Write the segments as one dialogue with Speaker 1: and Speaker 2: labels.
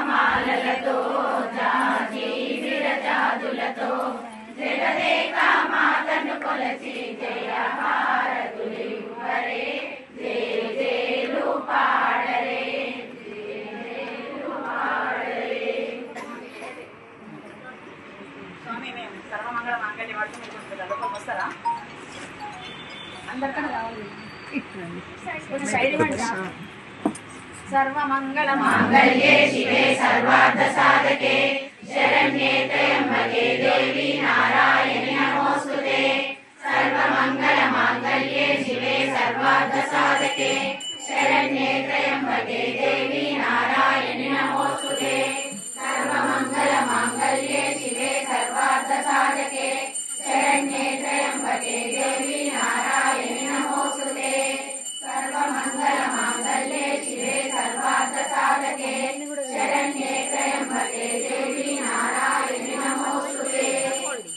Speaker 1: మాలలతో జాజి విరజాదులతో జగదేక మాతను కొలచి జయ హారతులివ్వరే జయ జయలు పాడరే స్వామి మేము సర్వమంగళ మాంగళ్య వాడుతూ మీకు లోపలికి వస్తారా అందరికన్నా రావాలి सर्वमंगल मांगल्ये शिवे सर्वार्थ साधके शरण्ये त्र्यंबके देवी नारायणि नमोस्तुते सर्वमंगल मांगल्ये शिवे सर्वार्थ साधके शरण्ये त्र्यंबके देवी नारायणि नमोस्तुते सर्वमंगल मांगल्ये शिवे सर्वार्थ साधके शरण्ये त्र्यंबके देवी नारायणि नमोस्तुते सर्वमंगल मांगल्ये शिवे सर्वार्थ साधके शरण्ये त्र्यंबके देवी नारायणि नमोस्तुते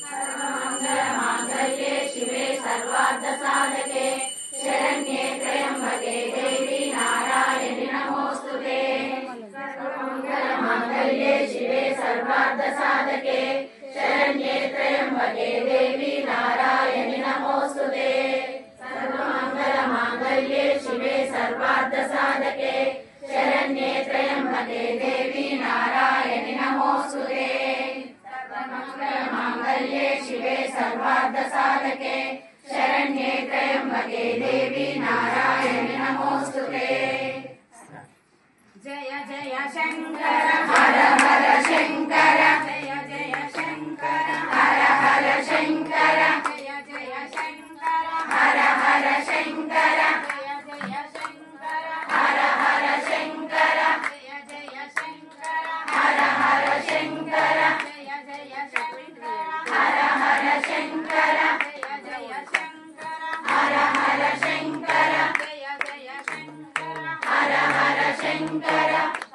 Speaker 1: सर्वमंगल मांगल्ये शिवे सर्वार्थ साधके शरण्ये त्र्यंबके देवी नारायणि नमोस्तुते सर्वमंगल मांगल्ये शिवे सर्वार्थ साधके शरण्ये त्र्यंबके देवी नारायणि नमोस्तुते सर्वमंगल मांगल्ये शिवे सर्वार्थ साधके शरण्ये त्र्यंबके देवी नारायणि नमोस्तुते सर्वमंगल मांगल्ये शिवे सर्वार्थ साधके शरण्ये त्र्यंबके देवी नारायणि नमोस्तुते जय जय शंकर हर हर शंकर जय जय शंकर हर हर शंकर जय जय शंकर हर हर शंकर जय जय शंकर हर हर शंकर जय जय शंकर हर हर शंकर जय जय शंकर हर हर शंकर जय जय शंकर हर हर शंकर जय जय शंकर हर हर शंकर